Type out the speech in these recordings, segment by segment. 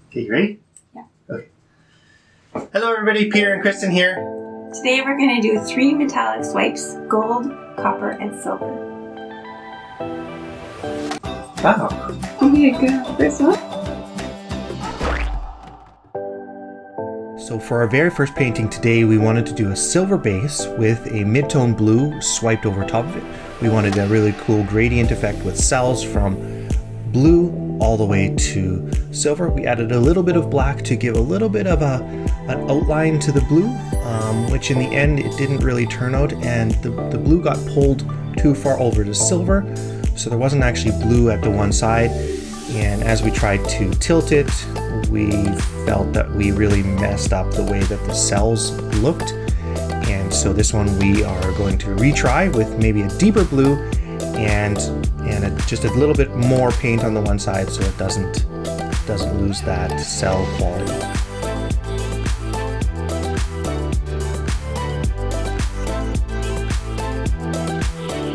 Okay, you ready? Yeah. Okay. Hello everybody, Peter and Kristen here. Today we're going to do 3 metallic swipes, gold, copper, and silver. Wow. Okay, good. First one. So for our very first painting today, we wanted to do a silver base with a mid-tone blue swiped over top of it. We wanted a really cool gradient effect with cells from blue all the way to silver. We added a little bit of black to give a little bit of an outline to the blue, which in the end it didn't really turn out, and the blue got pulled too far over to silver, so there wasn't actually blue at the one side. And as we tried to tilt it, we felt that we really messed up the way that the cells looked. And so this one we are going to retry with maybe a deeper blue and just a little bit more paint on the one side so it doesn't lose that cell quality.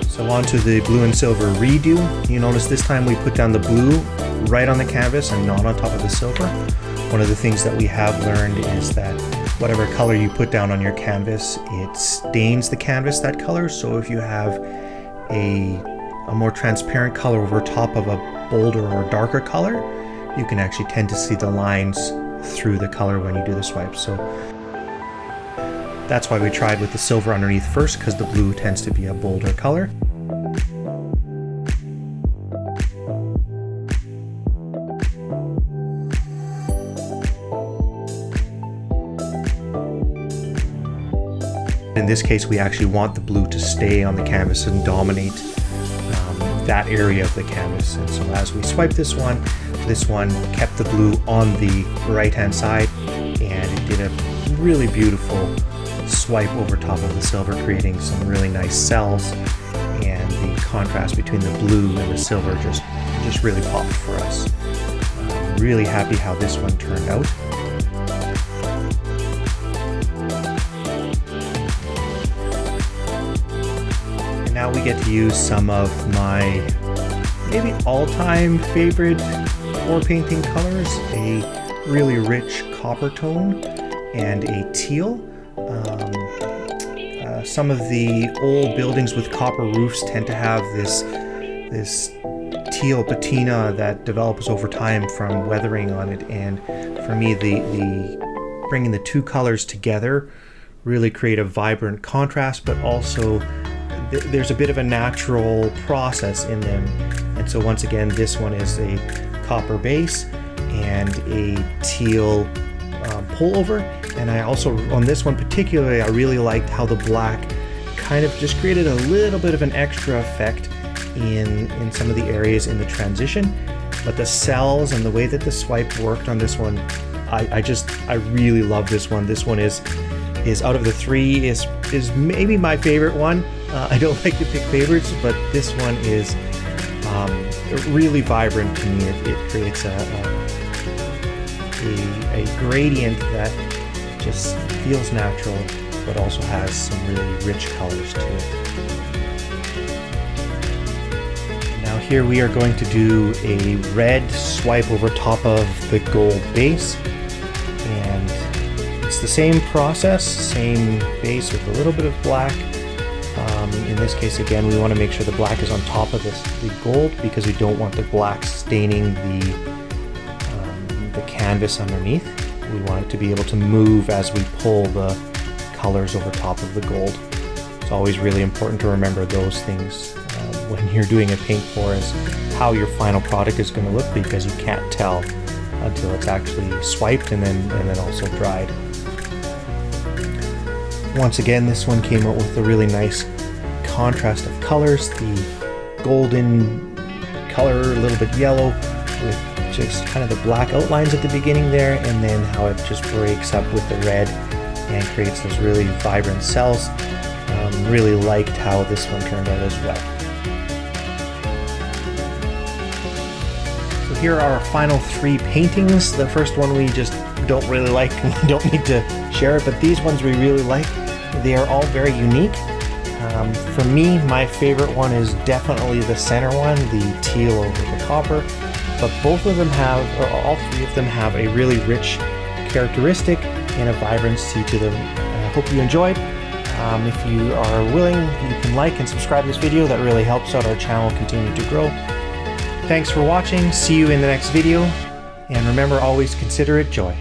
So onto the blue and silver redo. You notice this time we put down the blue right on the canvas and not on top of the silver. One of the things that we have learned is that whatever color you put down on your canvas, it stains the canvas that color. So if you have a more transparent color over top of a bolder or darker color, you can actually tend to see the lines through the color when you do the swipe. So that's why we tried with the silver underneath first, because the blue tends to be a bolder color. In this case, we actually want the blue to stay on the canvas and dominate that area of the canvas. And so as we swipe this one kept the blue on the right-hand side, and it did a really beautiful swipe over top of the silver, creating some really nice cells. And the contrast between the blue and the silver just really popped for us. I'm really happy how this one turned out. Now we get to use some of my maybe all-time favorite pour painting colors, a really rich copper tone and a teal. Some of the old buildings with copper roofs tend to have this teal patina that develops over time from weathering on it, and for me the bringing the two colors together really create a vibrant contrast, but also there's a bit of a natural process in them. And so once again, this one is a copper base and a teal pullover. And I also, on this one particularly, I really liked how the black kind of just created a little bit of an extra effect in some of the areas in the transition. But the cells and the way that the swipe worked on this one, I really love this one. This one is out of the 3 is maybe my favorite one. I don't like to pick favorites, but this one is really vibrant to me. It creates a gradient that just feels natural, but also has some really rich colors to it. Now here we are going to do a red swipe over top of the gold base, and it's the same process, same base with a little bit of black. In this case, again, we want to make sure the black is on top of the gold, because we don't want the black staining the canvas underneath. We want it to be able to move as we pull the colors over top of the gold. It's always really important to remember those things when you're doing a paint pour, is how your final product is going to look, because you can't tell until it's actually swiped and then also dried. Once again, this one came out with a really nice contrast of colors, the golden color, a little bit yellow, with just kind of the black outlines at the beginning there, and then how it just breaks up with the red and creates those really vibrant cells. Really liked how this one turned out as well. So here are our final 3 paintings. The first one we just don't really like, we don't need to share it, but these ones we really like. They are all very unique. For me, my favorite one is definitely the center one, the teal over the copper. but both of them have, or all three of them have, a really rich characteristic and a vibrancy to them. I hope you enjoyed. If you are willing, you can like and subscribe to this video. That really helps out our channel continue to grow. Thanks for watching. See you in the next video. And remember, always consider it joy.